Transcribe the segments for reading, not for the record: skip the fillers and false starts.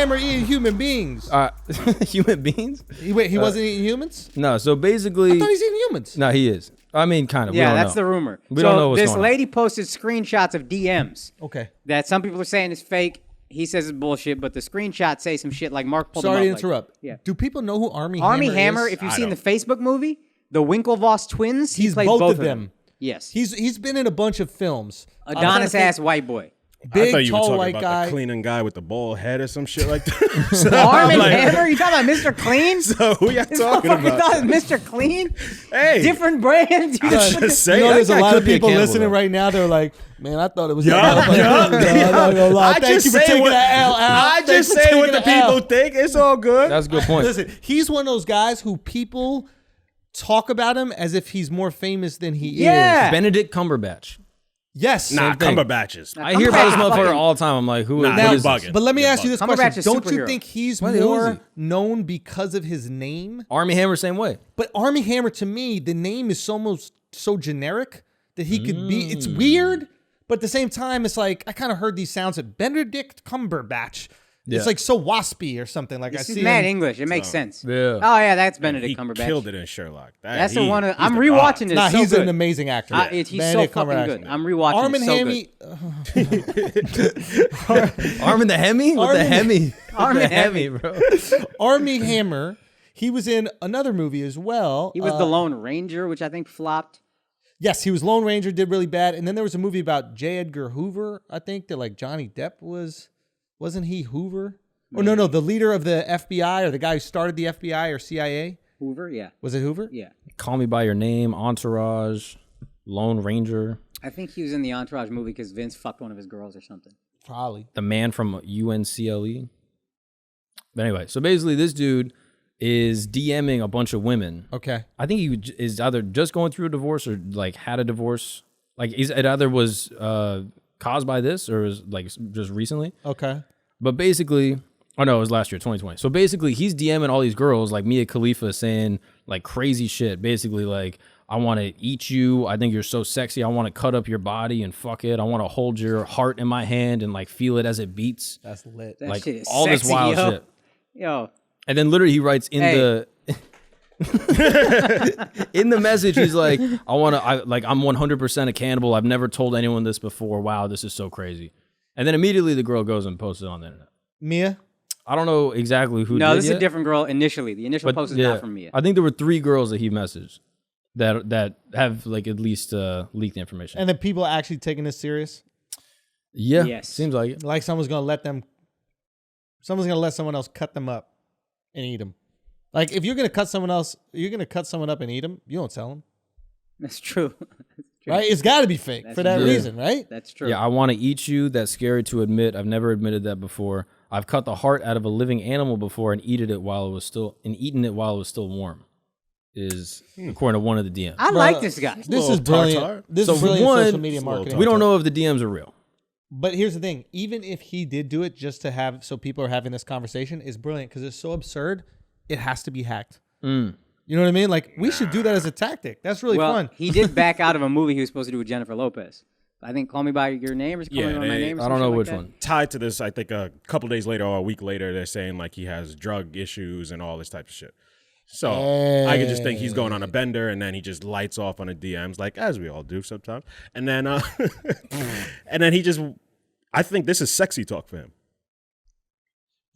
Hammer eating human beings. Human beings? Wait, he wasn't eating humans? No, so basically... I thought he's eating humans. No, he is. I mean, kind of. Yeah, that's the rumor. We don't know what's this going lady posted screenshots of DMs. Okay. That some people are saying is fake. He says it's bullshit, but the screenshots say some shit like Mark pulled Sorry them to up, interrupt. Yeah. Do people know who Armie Hammer is? if you've seen the Facebook movie, the Winklevoss twins, he He's played both both of them. Yes. He's been in a bunch of films. Adonis-ass white boy. Big, I thought you were tall, talking white about guy. the cleaning guy with the bald head or some shit like that. So Armie like, Hammer? You talking about Mr. Clean? So who y'all talking about? Thought Mr. Clean? Hey. Different brand? You I'm just saying. You know, there's a guy lot could of be a people cannibal, listening though. right now. They're like, man, I thought it was Yeah. Thank just you for say taking what- that L out. I Thanks just for say taking what the the L. people think. It's all good. That's a good point. Listen, he's one of those guys who people talk about him as if he's more famous than he Yeah. is. Benedict Cumberbatch. Yes. Nah, thing. Cumberbatches. I hear about this Cumberbatch motherfucker fucking- all the time. I'm like, who Nah, what he's is this? bugging. But let me You're ask you this Cumberbatch question. is Don't you superhero. think he's What the hell is more he? known because of his name? Armie Hammer, same way. But Armie Hammer, to me, the name is almost so generic that he could be. It's weird, but at the same time, it's like I kind of heard these sounds at Benedict Cumberbatch. Yeah. It's like so waspy or something. Like This I is see mad him. English. It makes sense. Yeah. Oh, yeah, that's He Benedict Cumberbatch. killed it in Sherlock. That's the he's one. I'm the rewatching god. this. Nah, so he's good. an amazing actor. He's so Benedict fucking Cumberbatch. good. I'm rewatching Armin it. So Hammy. Armin the Hemi? What the Armin- Hemi? Armin the Hemi. Hemi, bro. Armie Hammer. He was in another movie as well. He was the Lone Ranger, which I think flopped. Yes, he was Lone Ranger, did really bad. And then there was a movie about J. Edgar Hoover, I think, that like Johnny Depp wasn't he Hoover? Oh, no, the leader of the FBI or the guy who started the FBI or CIA. Hoover, yeah. Was it Hoover? Yeah. Call Me By Your Name, Entourage, Lone Ranger, I think he was in the Entourage movie because Vince fucked one of his girls or something. Probably. The Man from UNCLE. But anyway, so basically this dude is DMing a bunch of women. Okay. I think he is either just going through a divorce or like had a divorce. Like it either was caused by this or is like just recently. Okay. But basically, oh no, it was last year, 2020. So basically, he's DMing all these girls like Mia Khalifa saying like crazy shit. Basically, like, I want to eat you. I think you're so sexy. I want to cut up your body and fuck it. I want to hold your heart in my hand and like feel it as it beats. That's lit. That Like shit is all this sexy, wild yo. shit. Yo. And then literally he writes in Hey. in the message, he's like, I'm 100% a cannibal. I've never told anyone this before. Wow, this is so crazy. And then immediately the girl goes and posts it on the internet. Mia? I don't know exactly who No, did this is yet, a different girl initially. The initial but post is yeah, not from Mia. I think there were 3 girls that he messaged that have like at least leaked information. And then people actually taking this serious? Yeah, Yes. seems like it. Like someone's going to let someone else cut them up and eat them. Like if you're going to cut someone up and eat them, you don't tell them. That's true. Right? It's got to be fake for that true. reason, right? That's true. Yeah, I want to eat you. That's scary to admit. I've never admitted that before. I've cut the heart out of a living animal before and eaten it while it was still warm. Is according to one of the DMs. I like this guy. This Little is brilliant. tartar. This So is brilliant one, social media it's a little marketing. We don't know if the DMs are real. But here's the thing: even if he did do it just to have so people are having this conversation, is brilliant because it's so absurd. It has to be hacked. You know what I mean? Like we should do that as a tactic. That's really Well, fun. he did back out of a movie he was supposed to do with Jennifer Lopez. I think Call Me By Your Name or Call Yeah, Me By My Name or I don't some know shit which like that. one. Tied to this, I think a couple days later or a week later, they're saying like he has drug issues and all this type of shit. So I could just think he's going on a bender and then he just lights off on the DMs, like as we all do sometimes. And then, and then I think this is sexy talk for him.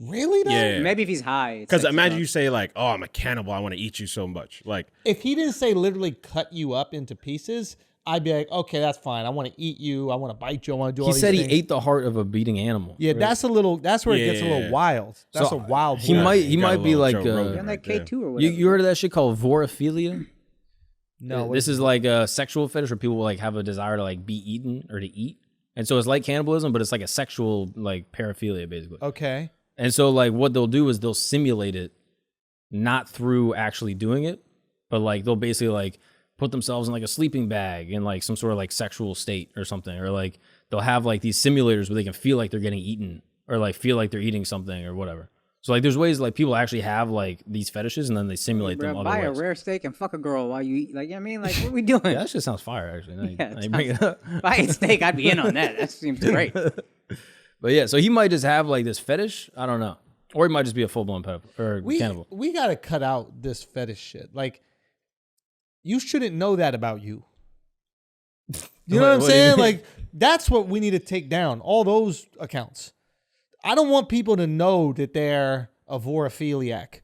Really? Though? Yeah. Maybe if he's high. Because imagine you say like, "Oh, I'm a cannibal. I want to eat you so much." Like, If he didn't say literally cut you up into pieces, I'd be like, okay, that's fine. I want to eat you. I want to bite you. I want to do all He these said he things. ate the heart of a beating animal. Yeah, that's where it gets a little Yeah. wild. That's So, a wild. he boy. might- You got a be little like, Joe Rogan on that right there. K2 or whatever. You heard of that shit called vorophilia? No, what This is like a sexual fetish where people like have a desire to like be eaten or to eat. And so it's like cannibalism, but it's like a sexual like paraphilia basically. okay. And so like what they'll do is they'll simulate it not through actually doing it, but like they'll basically like put themselves in like a sleeping bag in like some sort of like sexual state or something. Or like they'll have like these simulators where they can feel like they're getting eaten or like feel like they're eating something or whatever. So like there's ways like people actually have like these fetishes and then they simulate them Bro, other buy a ways. rare steak and fuck a girl while you eat. Like, you know what I mean? Like, what are we doing? Yeah, that shit sounds fire actually. Now you- Yeah, now you bring it up. If I ate steak, I'd be in on that. That seems great. But yeah, so he might just have like this fetish. I don't know. Or he might just be a full-blown pedophile or cannibal. We got to cut out this fetish shit. Like, you shouldn't know that about you. You know what I'm saying? Like, that's what we need to take down, all those accounts. I don't want people to know that they're a vorophiliac.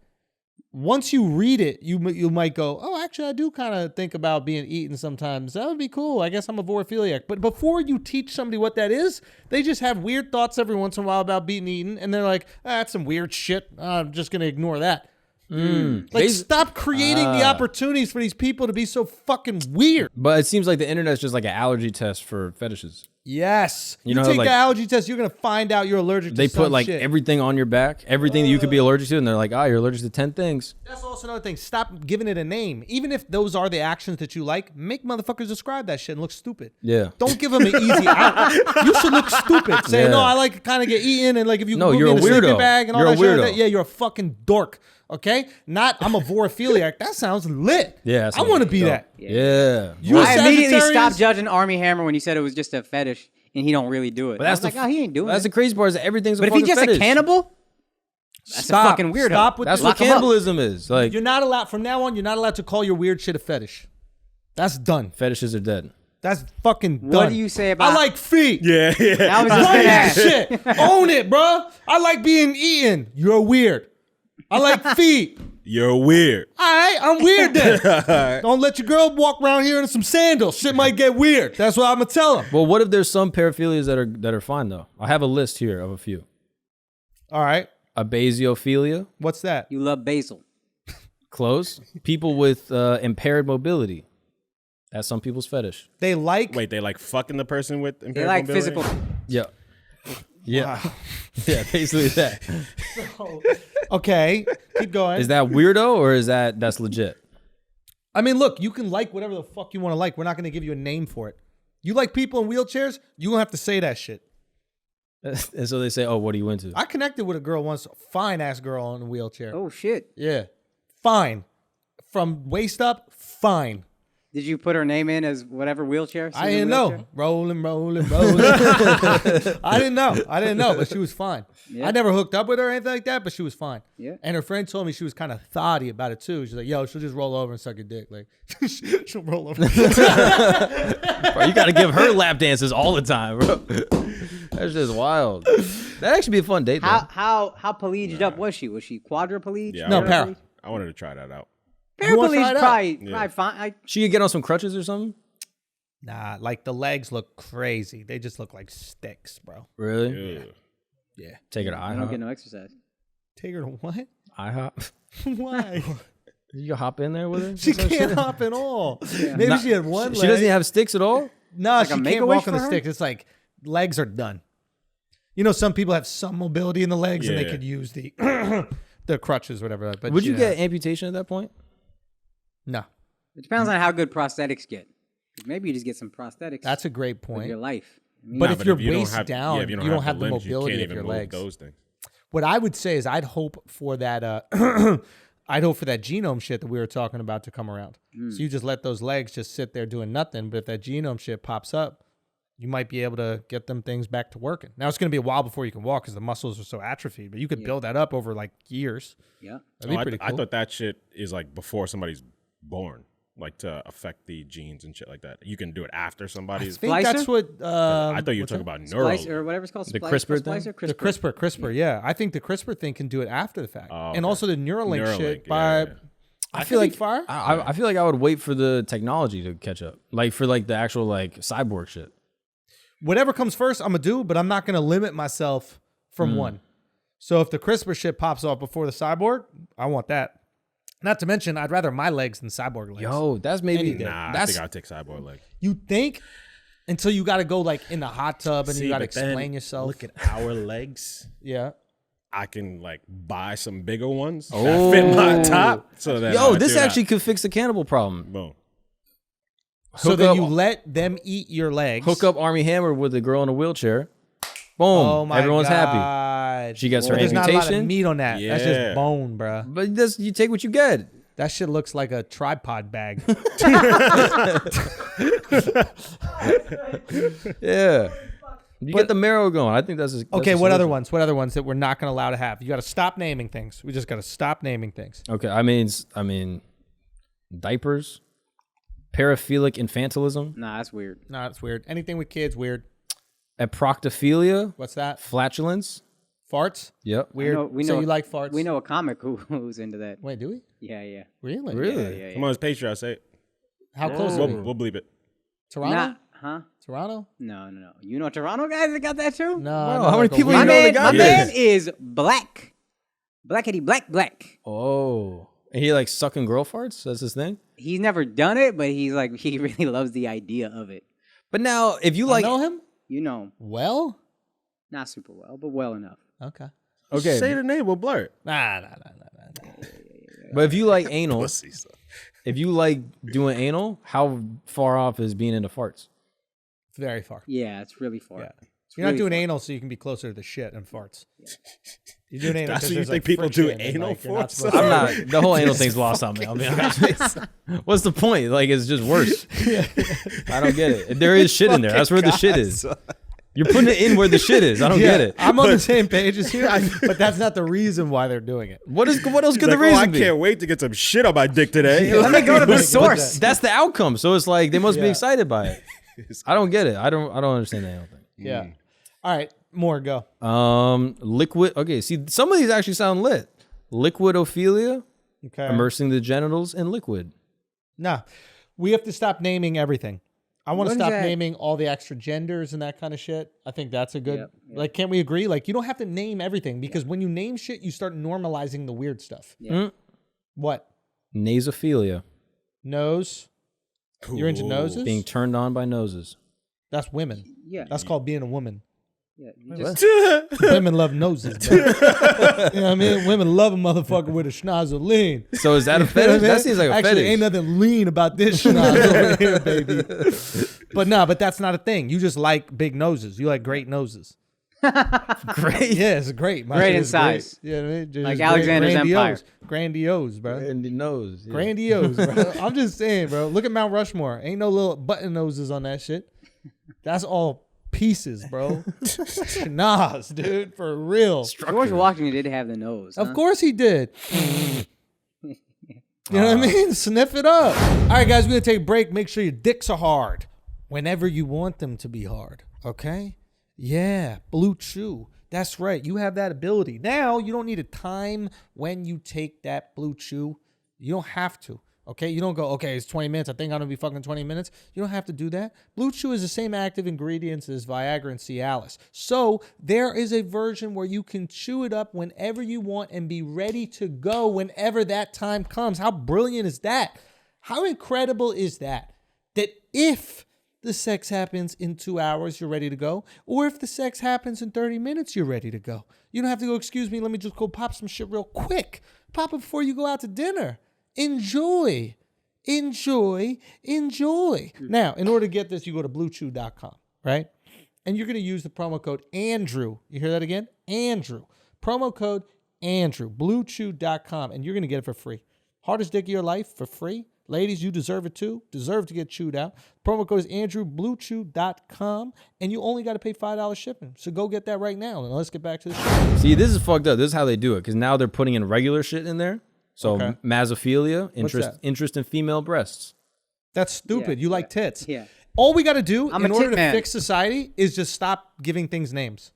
Once you read it, you might go, oh, actually, I do kind of think about being eaten sometimes. That would be cool. I guess I'm a vorophiliac. But before you teach somebody what that is, they just have weird thoughts every once in a while about being eaten. And they're like, that's some weird shit. I'm just going to ignore that. Like, stop creating the opportunities for these people to be so fucking weird. But it seems like the internet's just like an allergy test for fetishes. Yes. You know, take like, the allergy test, you're going to find out you're allergic to They some put like shit. everything on your back, everything that you could be allergic to, and they're like, you're allergic to 10 things. That's also another thing. Stop giving it a name. Even if those are the actions that you like, make motherfuckers describe that shit and look stupid. Yeah. Don't give them an easy out. You should look stupid. Say, no, I like to kind of get eaten, and like if you No, move you're me in a a sleeping weirdo. bag and all You're a that shit, weirdo. like that, yeah, you're a fucking dork. Okay? Not I'm a vorophiliac. That sounds lit. Yeah. I want to be that. Yeah. You I immediately Sagittarius? stopped judging Armie Hammer when you said it was just a fetish and he don't really do it. But I that's was like, he ain't doing That's it. the crazy part is that everything's a But if he's fucking just fetish. a cannibal, that's a fucking weirdo. Stop with That's the, what cannibalism is. Like, You're not allowed, from now on, you're not allowed to call your weird shit a fetish. That's done. fetishes are dead. That's fucking done. What do you say about? I like feet. Yeah. I was just Right gonna as ask. shit. Own it, bro. I like being eaten. You're weird. I like feet. You're weird. All right, I'm weird then. Don't let your girl walk around here in some sandals. Shit might get weird. That's what I'm gonna tell them. Well, what if there's some paraphilias that are fine though? I have a list here of a few. All right, A basiophilia, what's that? You love basil. close. People with impaired mobility. That's some people's fetish. They like. Wait, they like fucking the person with impaired They like mobility? physical. Yeah. Yeah. Yeah, basically that. Okay, keep going. Is that weirdo or is that's legit? I mean, look, you can like whatever the fuck you want to like. We're not gonna give you a name for it. You like people in wheelchairs? You don't have to say that shit. And so they say, oh, what are you into? I connected with a girl once, fine ass girl in a wheelchair. Oh shit! Yeah, fine. From waist up, fine. Did you put her name in as whatever wheelchair? I Susan didn't know. wheelchair? Rolling. I didn't know, but she was fine. Yeah. I never hooked up with her or anything like that, but she was fine. Yeah. And her friend told me she was kind of thotty about it too. She's like, yo, she'll just roll over and suck your dick. Like, she'll roll over. Bro, you got to give her lap dances all the time, bro. That's just wild. That'd actually be a fun date, though. How pelleged up was she? Was she quadriplegic? Yeah, No, I wanted- para. I wanted to try that out. You wanna try Paraplegic it out? probably fine. She could get on some crutches or something? Nah, like the legs look crazy. They just look like sticks, bro. Really? Ew. Yeah. Take her to I don't get IHOP. no exercise. Take her to what? IHOP. Why? You hop in there with her? She can't hop at all. Maybe Nah, she had one She leg. doesn't have sticks at all? No, Like she a can't Make-A-Wish walk on the for her? sticks. It's like legs are done. You know, some people have some mobility in the legs and they Yeah. could use the the crutches or whatever. But Would you yeah. get amputation at that point? No. It depends on how good prosthetics get. Maybe you just get some prosthetics. That's a great for point. your life. But Nah, if you're you don't waist have- down, if you don't have the limbs, mobility you of can't your even move legs. those things. What I would say is I'd hope for that I'd hope for that genome shit that we were talking about to come around. So you just let those legs just sit there doing nothing, but if that genome shit pops up, you might be able to get them things back to working. Now it's going to be a while before you can walk because the muscles are so atrophied, but you could build that up over like years. Yeah. That'd be Oh, pretty I cool. thought that shit is like before somebody's born, like to affect the genes and shit like that. You can do it after I somebody's. think that's what I thought you were what's talking that? about neuro. Splice or whatever it's called. The Splice- CRISPR thing? Splicer? The CRISPR, yeah. I think the CRISPR thing can do it after the fact, Oh, and okay. also the Neuralink, shit. Neuralink, By yeah. I feel like fire. I feel like I would wait for the technology to catch up. Like for like the actual like cyborg shit. Whatever comes first, I'm gonna do, but I'm not gonna limit myself from one. So if the CRISPR shit pops off before the cyborg, I want that. Not to mention, I'd rather my legs than cyborg legs. Yo, that's maybe Any day. Nah, I that's think I'll take cyborg leg. You think until you got to go like in the hot tub and you got to but then explain yourself. Look at our legs. Yeah. I can like buy some bigger ones Oh. that fit my top. So that yo, I this do that. actually could fix the cannibal problem. Boom. So Hook then up- you let them eat your legs. Hook up Armie Hammer with a girl in a wheelchair. Boom. Oh my Everyone's happy. God. She gets her But there's not a lot of amputation. meat on that. That's Yeah. just bone, bruh. But this, you take what you get. That shit looks like a tripod bag. Yeah. You get the marrow going. I think that's okay. What other ones? What other ones that we're not going to allow to have? You got to stop naming things. We just got to stop naming things. Okay, I mean, diapers, paraphilic infantilism, Nah, that's weird. No, it's weird. Anything with kids, weird. aproctophilia, What's that? flatulence. Farts? Yep. Weird. We So know you like farts? We know a comic who's into that. Wait, do we? Yeah. Really? Really? Yeah. Come on, it's Patreon. Say it. How close are we? We'll bleep it. Toronto? Nah, huh? Toronto? No. You know Toronto guys that got that too? No. Wow, how many people My you know man, that got my this? man is black. Blackity black. Oh. And he like sucking girl farts? That's his thing? He's never done it, but he really loves the idea of it. But now, if you like... know him? You know him. Well? Not super well, but well enough. Okay. Okay. Say the name. We'll blur it. Nah. But if you like anal, Pussy, son. if you like doing anal, how far off is being into farts? Very far. Yeah, it's really far. Yeah. It's You're not really doing far. anal so you can be closer to the shit and farts. You're doing anal That's 'cause what you there's, think like, people do friction and, anal like, you're not for? supposed to- I'm not... The whole anal thing's lost on me. I'll be honest. What's the point? Like, it's just worse. I don't get it. There is shit in there. That's where the shit is. You're putting it in where the shit is. I don't get it. I'm on the same page as you, but that's not the reason why they're doing it. What else could the Like, reason I be? can't wait to get some shit on my dick today. Let me go to the Like, source. That's the outcome. So it's like they must be Yeah. excited by it. I don't get it. I don't understand the anal thing. Yeah. All right. More go. Liquid. Okay. See, some of these actually sound lit. Liquidophilia, Okay. immersing the genitals in liquid. Nah. We have to stop naming everything. I want to What is stop that? naming all the extra genders and that kind of shit. I think that's a good, Yep. like, can't we agree? Like, you don't have to name everything because when you name shit, you start normalizing the weird stuff. Yeah. What? Nasophilia, Nose? You're into Ooh. noses? being turned on by noses. That's women. Yeah. That's called being a woman. Yeah. You just, Women love noses, bro. You know what I mean? Women love a motherfucker with a schnozzle lean. So is that a You know what I fetish? mean? That seems like a Actually, fetish. ain't nothing lean about this schnozzle over here, baby. But that's not a thing. You just like big noses. You like great noses. Great. Yeah, it's great. My Great shit in is size. Great. Yeah, man, just Like great. Alexander's Empire. Grandiose, bro. And the nose. Yeah. Grandiose, bro. I'm just saying, bro. Look at Mount Rushmore. Ain't no little button noses on that shit. That's all pieces, bro. Schnoz, dude, for real. George Washington did have the nose. Of huh? course he did. You know what I mean? Sniff it up. All right, guys, we're going to take a break. Make sure your dicks are hard whenever you want them to be hard, okay? Yeah, Blue Chew. That's right. You have that ability. Now, you don't need a time when you take that Blue Chew. You don't have to, okay? You don't go, okay, it's 20 minutes. I think I'm going to be fucking 20 minutes. You don't have to do that. Blue Chew is the same active ingredients as Viagra and Cialis. So there is a version where you can chew it up whenever you want and be ready to go whenever that time comes. How brilliant is that? How incredible is that? That if the sex happens in 2 hours, you're ready to go. Or if the sex happens in 30 minutes, you're ready to go. You don't have to go, excuse me, let me just go pop some shit real quick. Pop it before you go out to dinner. Enjoy. Enjoy. Now, in order to get this, you go to bluechew.com, right? And you're going to use the promo code Andrew. You hear that again? Andrew. Promo code Andrew. Bluechew.com. And you're going to get it for free. Hardest dick of your life for free. Ladies, you deserve it too. Deserve to get chewed out. Promo code is Andrew, bluechew.com. And you only got to pay $5 shipping. So go get that right now. And let's get back to the show. See, this is fucked up. This is how they do it because now they're putting in regular shit in there. So Okay. masophilia, that? interest in female breasts. That's stupid. Yeah, you like tits. Yeah. All we got to do I'm in a order tit to man. fix society is just stop giving things names.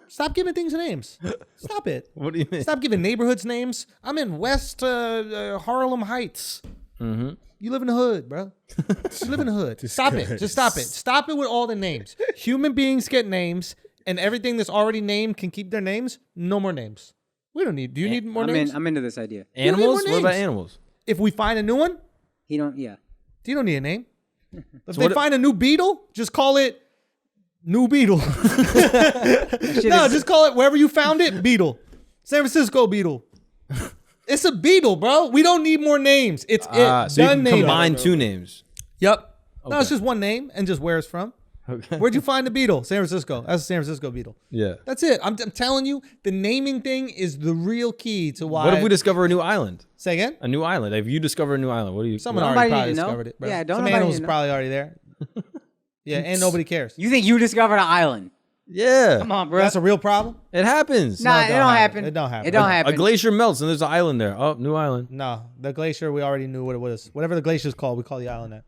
Stop giving things names. Stop it. What do you mean? Stop giving neighborhoods names. I'm in West Harlem Heights. Mm-hmm. You live in the hood, bro. You live in the hood. Stop it. Just stop it. Stop it with all the names. Human beings get names, and everything that's already named can keep their names. No more names. We don't need. Do you need more names? I'm into this idea. don't need Animals? more What about names. animals? If we find a new one, He don't. Yeah. you don't need a name. If So they what- find a new beetle, just call it New Beetle. Shit No, is- just call it wherever you found it, Beetle. San Francisco Beetle. It's a beetle, bro. We don't need more names. It's So you Done can name. combine two names. Yep. No, it's just one name and just where it's from. Okay. Where'd you find the beetle? San Francisco. That's a San Francisco beetle. Yeah. That's it. I'm telling you, the naming thing is the real key to why. What if we discover a new island? Say again? A new island. If you discover a new island, what do you? Someone Don't already nobody probably need to know. discovered it, bro. Yeah, don't Some nobody animals need to know. probably already there. Yeah, and nobody cares. You think you discovered an island? Yeah. Come on, bro. That's a real problem? It happens. Nah, it it don't don't happen. happen. It don't happen. It don't A happen. glacier melts and there's an island there. Oh, new island. No, the glacier, we already knew what it was. Whatever the glacier is called, we call the island that.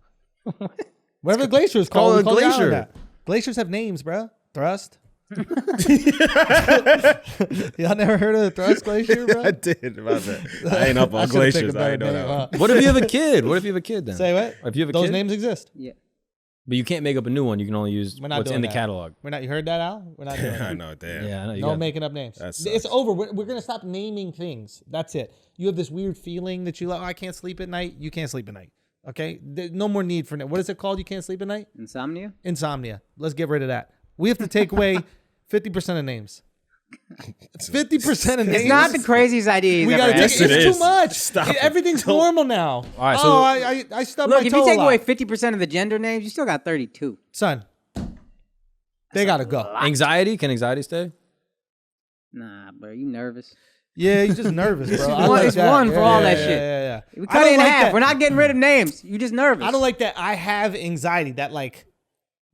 Whatever the glacier is called, we call the island that. Glaciers have names, bro. Thrust. Y'all never heard of the Thrust Glacier, bro? I did about that. I ain't up on glaciers. I ain't know that. What if you have a kid? What if you have a kid then? Say what? If you have a Those kid, names exist. Yeah. but you can't make up a new one. You can only use We're not what's doing in the that. catalog. We're not. You heard that, Al? We're not doing I that. know, damn. Yeah, I know. You No got- making up names. That It's sucks. over. We're gonna stop naming things. That's it. You have this weird feeling that you like. Oh, I can't sleep at night. You can't sleep at night. Okay. There's no more need for it. What is it called? You can't sleep at night. Insomnia? Insomnia. Let's get rid of that. We have to take away 50% of names. It's 50% of names. It's not the craziest idea he's We ever gotta had. take. Yes, it It's is. too much. Stop it. Everything's normal now. All right, so- oh, I stubbed Look, my if toe you take a lot. away 50% of the gender names, you still got 32. Son, they gotta go. Anxiety? Can anxiety stay? Nah, bro, you nervous? Yeah, you're just nervous, bro. I one- like it's that. one for all that shit. Yeah. We I cut don't it in like half. that. We're not getting rid of names. You just nervous. I don't like that. I have anxiety. That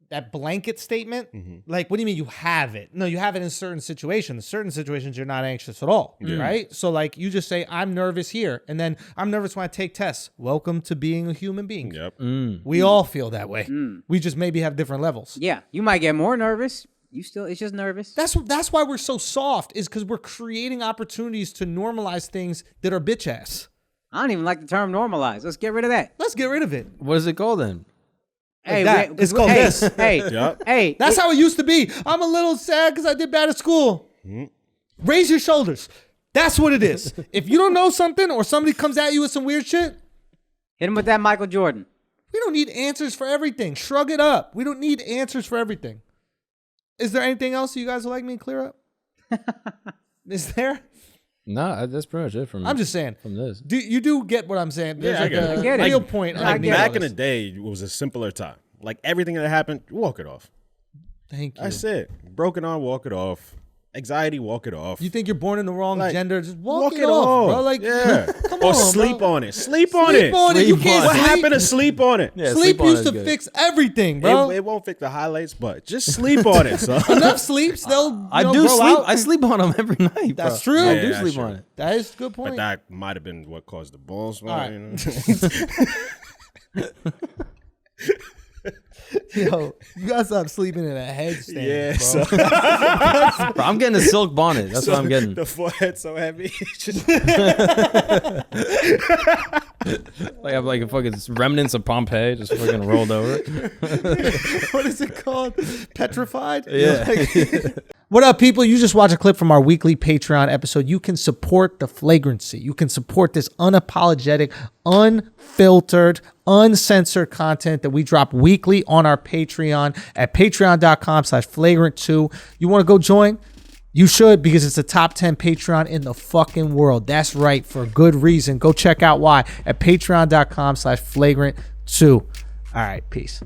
that blanket statement. Like, what do you mean you have it? No, you have it in certain situations. Certain situations you're not anxious at all, right? So like, you just say I'm nervous here, and then I'm nervous when I take tests. Welcome to being a human being. Yep. We all feel that way. We just maybe have different levels. Yeah, you might get more nervous. It's just nervous. That's why we're so soft, is because we're creating opportunities to normalize things that are bitch ass. I don't even like the term normalize. Let's get rid of that. Let's get rid of it. What is it called then? Hey, that. It's called hey, this. Hey, Yep. hey. That's how it used to be. I'm a little sad because I did bad at school. Raise your shoulders. That's what it is. If you don't know something or somebody comes at you with some weird shit, Hit him with that Michael Jordan. we don't need answers for everything. Shrug it up. We don't need answers for everything. Is there anything else you guys would like me to clear up? Is there? No, that's pretty much it from. I'm just saying. from this. You do get what I'm saying? There's Yeah, I like get it. a I get it. real point. I on get it. Back all in the this. day, it was a simpler time. Like everything that happened, walk it off. Thank you. That's it. Broken arm, walk it off. Anxiety, walk it off. You think you're born in the wrong Like, gender? Just walk it off, bro. Like, yeah. come or on, sleep bro. on it. Sleep on Sleep it. on it. You Sleep can't on What it. sleep. happened to sleep on it? Yeah, Sleep on it used is to good. fix everything, bro. It won't fix the highlights, but just sleep on it, son. Enough sleeps, they'll I you know, do grow sleep. out. I sleep on them every night. Bro. That's true. I Yeah, do that's sleep true. on it. That is a good But point. that might have been what caused the balls. All right. You know? Yo, you gotta stop sleeping in a headstand, Yeah, bro. so Bro, I'm getting a silk bonnet. That's what I'm getting. the forehead so heavy. It's just Like I have like a fucking remnants of Pompeii just fucking rolled over. What is it called? Petrified? Yeah. What up, people? You just watched a clip from our weekly Patreon episode. You can support the Flagrancy. You can support this unapologetic, unfiltered, uncensored content that we drop weekly on our Patreon at patreon.com/flagrant2. You want to go join? You should, because it's the top 10 Patreon in the fucking world. That's right, for good reason. Go check out why at patreon.com/flagrant2. All right, peace.